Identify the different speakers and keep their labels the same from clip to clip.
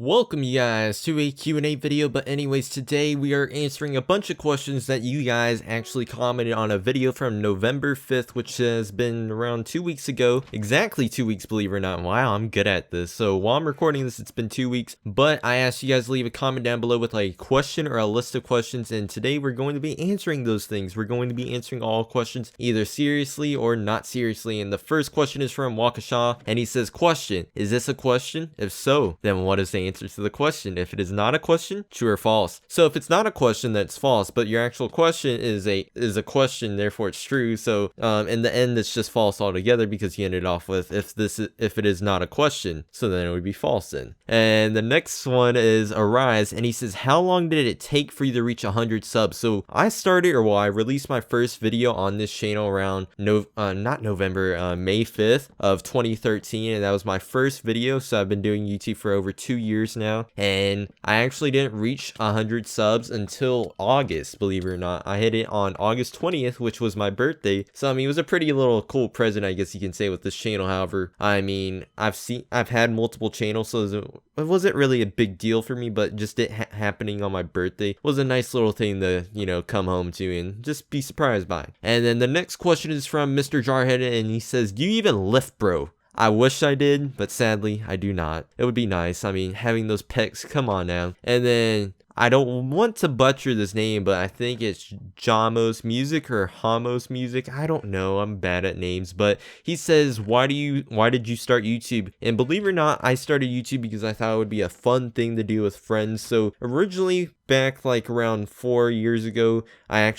Speaker 1: Welcome you guys to a Q&A video, but anyways, today we are answering a bunch of questions that you guys actually commented on a video from November 5th, which has been around 2 weeks ago. Exactly 2 weeks, believe it or not. Wow, I'm good at this. So while I'm recording this, it's been 2 weeks, but I asked you guys to leave a comment down below with a question or a list of questions, and today we're going to be answering those things. We're going to be answering all questions either seriously or not seriously, and the first question is from Waukesha, and he says, question, is this a question? If so, then what is the answer to the question? If it is not a question, true or false? So if it's not a question, that's false, but your actual question is a question, therefore it's true. So in the end, it's just false altogether because you ended off with if it is not a question, so then it would be false then. And the next one is Arise, and he says, how long did it take for you to reach 100 subs? So I released my first video on this channel around May 5th of 2013, and that was my first video. So I've been doing YouTube for over 2 years now, and I actually didn't reach 100 subs until August, believe it or not. I hit it on August 20th, which was my birthday. So I mean, it was a pretty little cool present, I guess you can say, with this channel. However, I mean, I've had multiple channels, so it wasn't really a big deal for me, but just it happening on my birthday was a nice little thing to, you know, come home to and just be surprised by. And then the next question is from Mr. Jarhead, and he says, do you even lift, bro? I wish I did, but sadly, I do not. It would be nice. I mean, having those pecs, come on now. And then, I don't want to butcher this name, but I think it's Jamos Music or Hamos Music. I don't know. I'm bad at names. But he says, why did you start YouTube? And believe it or not, I started YouTube because I thought it would be a fun thing to do with friends. So originally, back like around 4 years ago, I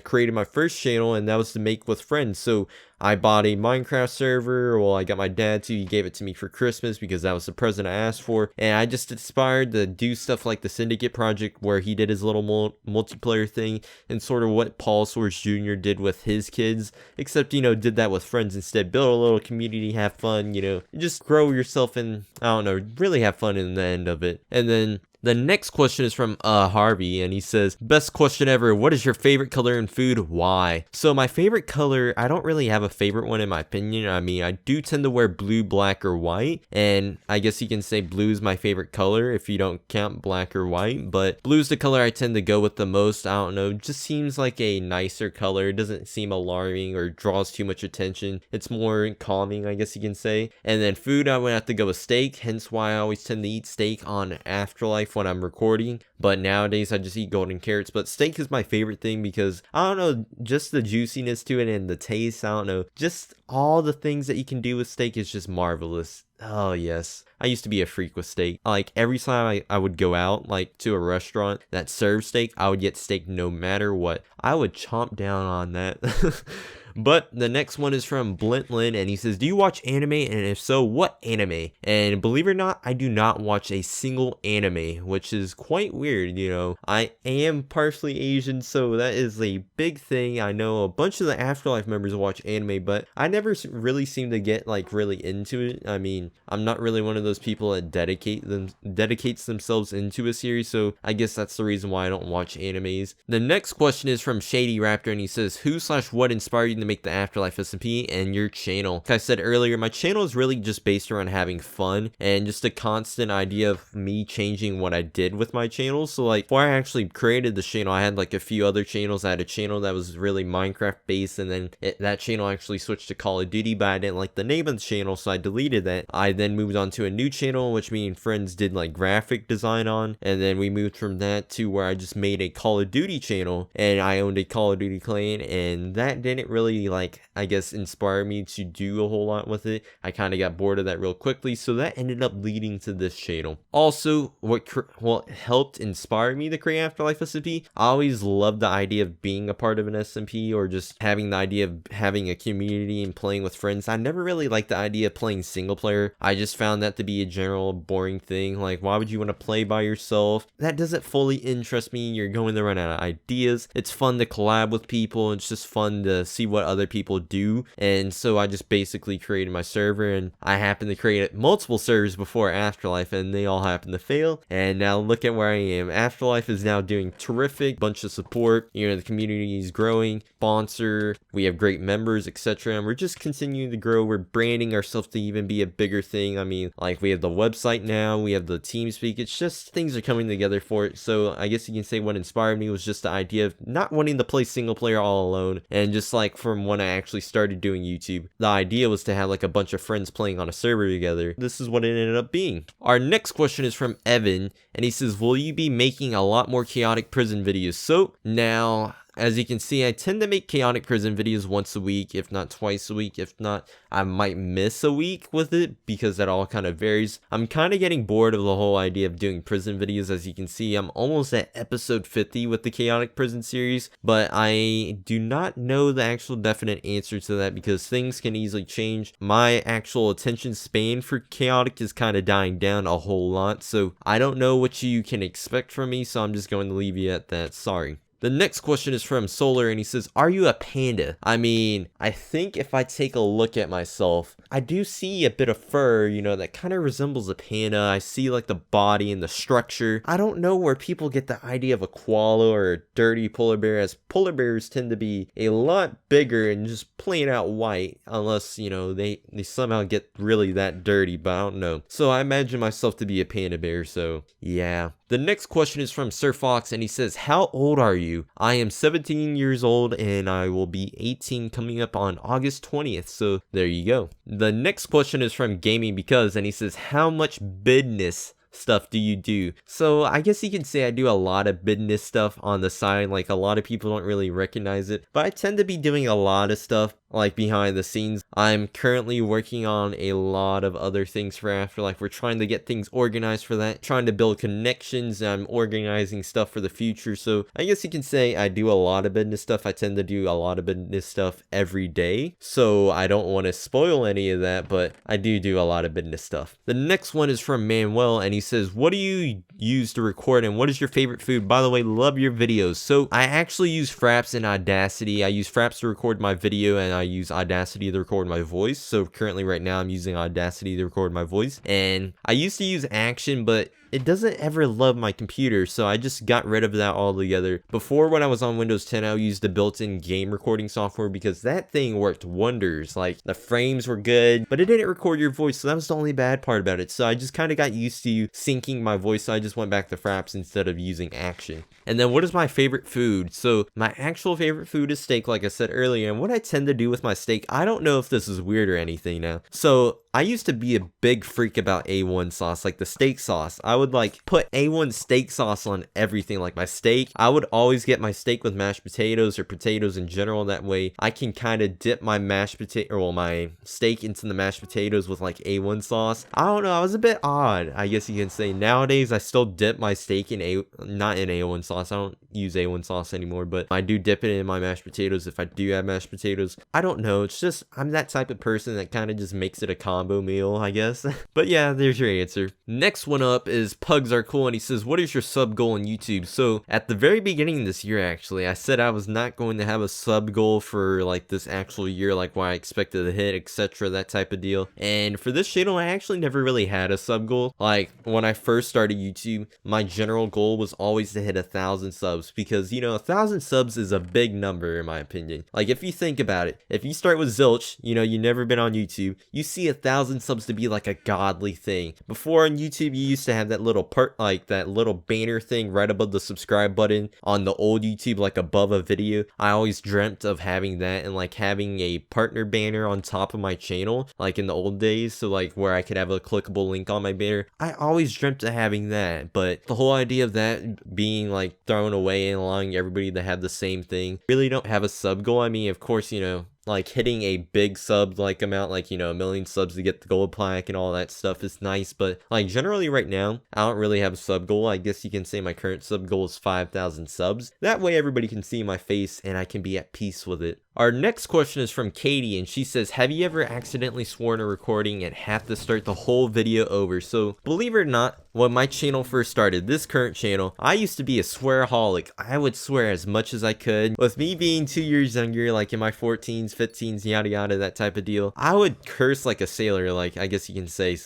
Speaker 1: created my first channel, and that was to make with friends. So I bought a Minecraft server. Well, I got my dad to. He gave it to me for Christmas because that was the present I asked for. And I just aspired to do stuff like the Syndicate project, where he did his little multiplayer thing, and sort of what Paul Source Jr. did with his kids, except, you know, did that with friends instead. Build a little community, have fun, you know, just grow yourself, and I don't know, really have fun in the end of it. And then the next question is from Harvey, and he says, best question ever, what is your favorite color in food? Why? So my favorite color, I don't really have a favorite one in my opinion. I mean, I do tend to wear blue, black, or white, and I guess you can say blue is my favorite color if you don't count black or white, but blue is the color I tend to go with the most. I don't know, just seems like a nicer color. It doesn't seem alarming or draws too much attention. It's more calming, I guess you can say. And then food, I would have to go with steak, hence why I always tend to eat steak on AfterLife when I'm recording, but nowadays I just eat golden carrots. But steak is my favorite thing because, I don't know, just the juiciness to it and the taste, I don't know, just all the things that you can do with steak is just marvelous. Oh yes, I used to be a freak with steak. Like every time I would go out like to a restaurant that served steak, I would get steak no matter what. I would chomp down on that. But the next one is from Blintlin, and he says, do you watch anime, and if so, what anime? And believe it or not, I do not watch a single anime, which is quite weird. You know, I am partially Asian, so that is a big thing. I know a bunch of the Afterlife members watch anime, but I never really seem to get like really into it. I mean, I'm not really one of those people that dedicates themselves into a series, so I guess that's the reason why I don't watch animes. The next question is from Shady Raptor, and he says, who/what inspired you to make the Afterlife SMP and your channel? Like I said earlier, my channel is really just based around having fun and just a constant idea of me changing what I did with my channel. So like before I actually created the channel, I had like a few other channels. I had a channel that was really Minecraft based, and then that channel actually switched to Call of Duty, but I didn't like the name of the channel, so I deleted that. I then moved on to a new channel, which me and friends did like graphic design on, and then we moved from that to where I just made a Call of Duty channel, and I owned a Call of Duty clan, and that didn't really, like, I guess inspire me to do a whole lot with it. I kind of got bored of that real quickly, so that ended up leading to this channel. Also, what helped inspire me to create Afterlife SMP, I always loved the idea of being a part of an SMP, or just having the idea of having a community and playing with friends. I never really liked the idea of playing single player. I just found that to be a general boring thing. Like, why would you want to play by yourself? That doesn't fully interest me. You're going to run out of ideas. It's fun to collab with people. It's just fun to see what what other people do, and so I just basically created my server, and I happened to create multiple servers before AfterLife, and they all happened to fail, and now look at where I am. AfterLife is now doing terrific, bunch of support, you know, the community is growing, sponsor, we have great members, etc., and we're just continuing to grow. We're branding ourselves to even be a bigger thing. I mean, like, we have the website now, we have the TeamSpeak, it's just things are coming together for it. So I guess you can say what inspired me was just the idea of not wanting to play single player all alone, and just like from when I actually started doing YouTube, the idea was to have like a bunch of friends playing on a server together. This is what it ended up being. Our next question is from Evan, and he says, will you be making a lot more chaotic prison videos? So now, as you can see, I tend to make chaotic prison videos once a week, if not twice a week. If not, I might miss a week with it because that all kind of varies. I'm kind of getting bored of the whole idea of doing prison videos. As you can see, I'm almost at episode 50 with the chaotic prison series, but I do not know the actual definite answer to that because things can easily change. My actual attention span for chaotic is kind of dying down a whole lot, so I don't know what you can expect from me, so I'm just going to leave you at that. Sorry. The next question is from Solar, and he says, are you a panda? I mean, I think if I take a look at myself, I do see a bit of fur, you know, that kind of resembles a panda. I see like the body and the structure. I don't know where people get the idea of a koala or a dirty polar bear, as polar bears tend to be a lot bigger and just plain out white, unless, you know, they somehow get really that dirty, but I don't know. So I imagine myself to be a panda bear, so yeah. The next question is from Sir Fox, and he says, how old are you? I am 17 years old, and I will be 18 coming up on August 20th, so there you go. The next question is from Gaming Because, and he says, how much Bidness stuff do you do? So I guess you can say I do a lot of business stuff on the side. Like, a lot of people don't really recognize it, but I tend to be doing a lot of stuff like behind the scenes. I'm currently working on a lot of other things for AfterLife. We're trying to get things organized for that, trying to build connections. I'm organizing stuff for the future. So I guess you can say I do a lot of business stuff. I tend to do a lot of business stuff every day, so I don't want to spoil any of that, but I do a lot of business stuff. The next one is from Manuel, and he says, what do you use to record, and what is your favorite food? By the way, love your videos. So I actually use Fraps and Audacity. I use Fraps to record my video, and I use Audacity to record my voice. So currently right now I'm using Audacity to record my voice, and I used to use Action, but it doesn't ever love my computer, so I just got rid of that altogether. Before, when I was on Windows 10, I used the built-in game recording software because that thing worked wonders. Like, the frames were good, but it didn't record your voice, so that was the only bad part about it. So I just kind of got used to syncing my voice, so I just went back to Fraps instead of using Action. And then what is my favorite food? So my actual favorite food is steak, like I said earlier, and what I tend to do with my steak, I don't know if this is weird or anything now. So I used to be a big freak about A1 sauce, like the steak sauce. I would like put A1 steak sauce on everything, like my steak. I would always get my steak with mashed potatoes or potatoes in general. That way I can kind of dip my my steak into the mashed potatoes with like A1 sauce. I don't know, I was a bit odd, I guess you can say. Nowadays I still dip my steak in not in A1 sauce. I don't use A1 sauce anymore, but I do dip it in my mashed potatoes if I do have mashed potatoes. I don't know, it's just I'm that type of person that kind of just makes it a combo meal, I guess. But yeah, there's your answer. Next one up is Pugs Are Cool, and he says, what is your sub goal on YouTube? So at the very beginning this year, actually, I said I was not going to have a sub goal for like this actual year, like what I expected to hit, etc., that type of deal. And for this channel, I actually never really had a sub goal. Like, when I first started YouTube, my general goal was always to hit 1,000 subs, because, you know, 1,000 subs is a big number in my opinion. Like, if you think about it, if you start with zilch, you know, you've never been on YouTube, you see 1,000 subs to be like a godly thing. Before on YouTube, you used to have that little part, like that little banner thing right above the subscribe button on the old YouTube, like above a video. I always dreamt of having that, and like having a partner banner on top of my channel, like in the old days, so like where I could have a clickable link on my banner. I always dreamt of having that, but the whole idea of that being like thrown away and allowing everybody to have the same thing, really don't have a sub goal. I mean, of course, you know, like hitting a big sub like amount, like, you know, 1 million subs to get the gold plaque and all that stuff is nice, but like generally right now I don't really have a sub goal. I guess you can say my current sub goal is 5,000 subs. That way everybody can see my face and I can be at peace with it. Our next question is from Katie, and she says, have you ever accidentally sworn a recording and have to start the whole video over? So believe it or not, when my channel first started, this current channel, I used to be a swearaholic. I would swear as much as I could. With me being 2 years younger, like in my 14s, 15s, yada yada, that type of deal, I would curse like a sailor, like I guess you can say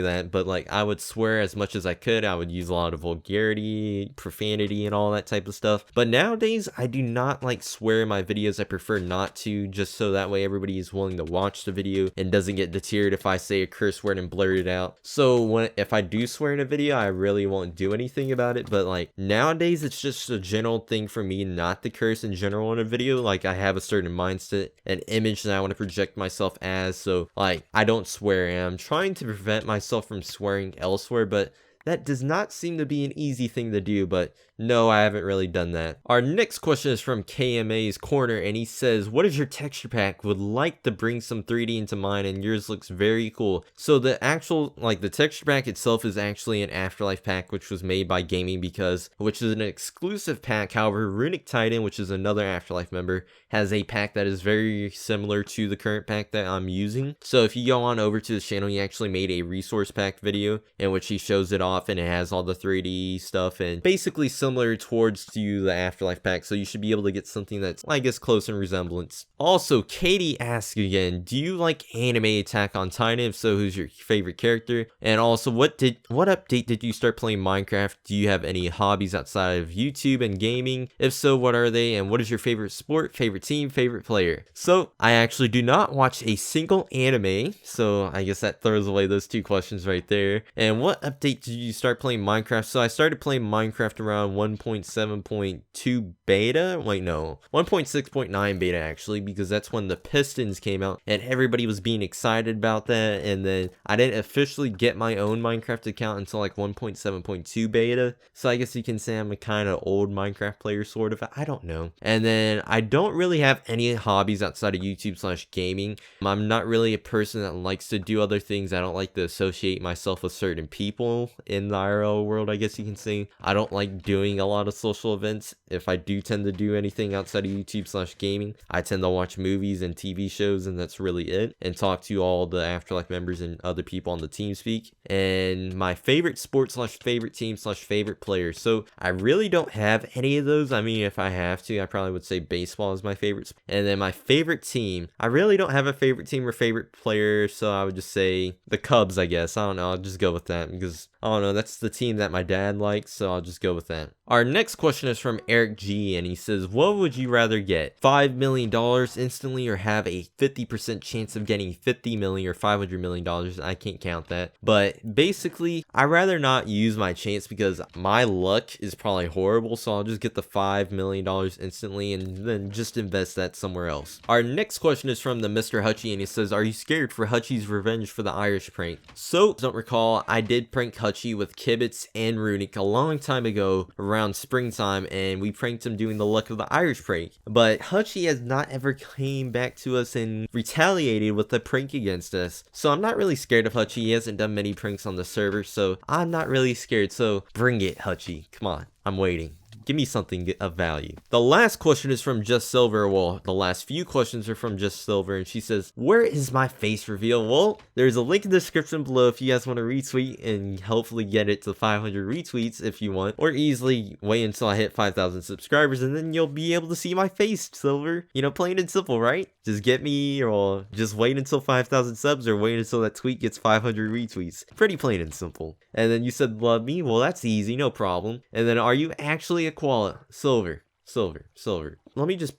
Speaker 1: that, but like I would swear as much as I could. I would use a lot of vulgarity, profanity, and all that type of stuff. But nowadays, I do not like swear in my videos. I prefer not to, just so that way everybody is willing to watch the video and doesn't get deterred if I say a curse word and blurt it out. So if I do swear in a video, I really won't do anything about it. But like nowadays, it's just a general thing for me not to curse in general in a video. Like I have a certain mindset, an image that I want to project myself as, so like I don't swear, and I'm trying to prevent myself from swearing elsewhere, but that does not seem to be an easy thing to do. But no, I haven't really done that. Our next question is from KMA's Corner, and he says, what is your texture pack? Would like to bring some 3D into mine, and yours looks very cool. So the actual, like the texture pack itself is actually an AfterLife pack, which was made by Gaming Because, which is an exclusive pack. However, Runic Titan, which is another AfterLife member, has a pack that is very similar to the current pack that I'm using. So if you go on over to the channel, he actually made a resource pack video in which he shows it off, and it has all the 3D stuff and basically similar towards to the AfterLife pack, so you should be able to get something that's, I guess, close in resemblance. Also, Katie asks again, do you like anime Attack on Titan? If so, who's your favorite character? And also, what update did you start playing Minecraft? Do you have any hobbies outside of YouTube and gaming? If so, what are they? And what is your favorite sport, favorite team, favorite player? So I actually do not watch a single anime, so I guess that throws away those two questions right there. And what update did you start playing Minecraft? So I started playing Minecraft around 1.7.2 beta. Wait, no, 1.6.9 beta actually, because that's when the Pistons came out and everybody was being excited about that. And then I didn't officially get my own Minecraft account until like 1.7.2 beta. So I guess you can say I'm a kind of old Minecraft player, sort of. I don't know. And then I don't really have any hobbies outside of YouTube/gaming. I'm not really a person that likes to do other things. I don't like to associate myself with certain people in the IRL world, I guess you can say. I don't like doing a lot of social events. If I do tend to do anything outside of YouTube/gaming, I tend to watch movies and TV shows, and that's really it, and talk to all the AfterLife members and other people on the TeamSpeak. And my favorite sport/favorite team/favorite player, so I really don't have any of those. I mean, if I have to, I probably would say baseball is my favorite. And then my favorite team, I really don't have a favorite team or favorite player, so I would just say the Cubs, I guess. I don't know, I'll just go with that because I don't know, that's the team that my dad likes, so I'll just go with that. Our next question is from Eric G, and he says, what would you rather get? $5 million instantly, or have a 50% chance of getting $50 million or $500 million? I can't count that. But basically, I'd rather not use my chance because my luck is probably horrible, so I'll just get the $5 million instantly and then just invest that somewhere else. Our next question is from the Mr. Hutchie, and he says, are you scared for Hutchie's revenge for the Irish prank? So, don't recall, I did prank Hutchie with Kibitz and Runic a long time ago around springtime, and we pranked him doing the luck of the Irish prank. But Hutchie has not ever came back to us and retaliated with a prank against us. So I'm not really scared of Hutchie. He hasn't done many pranks on the server, so I'm not really scared. So bring it, Hutchie. Come on, I'm waiting. Give me something of value. The last question is from Just Silver. Well, the last few questions are from Just Silver, and she says, where is my face reveal? Well, there's a link in the description below if you guys want to retweet and hopefully get it to 500 retweets if you want, or easily wait until I hit 5,000 subscribers and then you'll be able to see my face, Silver. You know, plain and simple, right? Just get me, or just wait until 5,000 subs, or wait until that tweet gets 500 retweets. Pretty plain and simple. And then you said love me. Well, that's easy, no problem. And then, are you actually a koala? Silver. Let me just,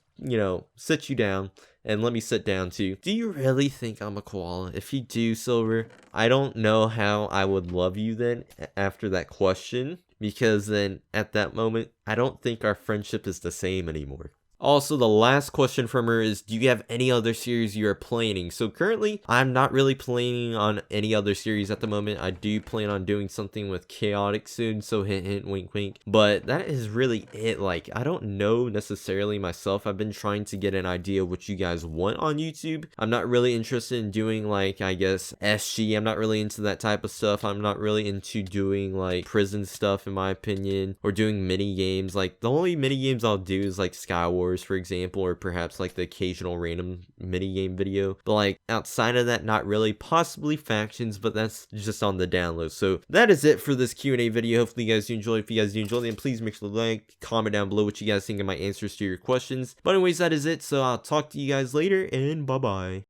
Speaker 1: sit you down, and let me sit down too. Do you really think I'm a koala? If you do, Silver, I don't know how I would love you then after that question, because then at that moment, I don't think our friendship is the same anymore. Also, the last question from her is, do you have any other series you are planning? So currently, I'm not really planning on any other series at the moment. I do plan on doing something with Chaotic soon, so hint hint, wink wink. But that is really it. Like, I don't know necessarily myself. I've been trying to get an idea of what you guys want on YouTube. I'm not really interested in doing, like, I guess, SG. I'm not really into that type of stuff. I'm not really into doing, like, prison stuff, in my opinion, or doing mini games. Like, the only mini games I'll do is, like, Skywars Wars, for example, or perhaps like the occasional random minigame video. But like outside of that, not really. Possibly factions, but that's just on the download. So that is it for this Q&A video. Hopefully you guys do enjoy. If you guys do enjoy, then please make sure to like, comment down below what you guys think of my answers to your questions. But anyways, that is it. So I'll talk to you guys later, and bye bye.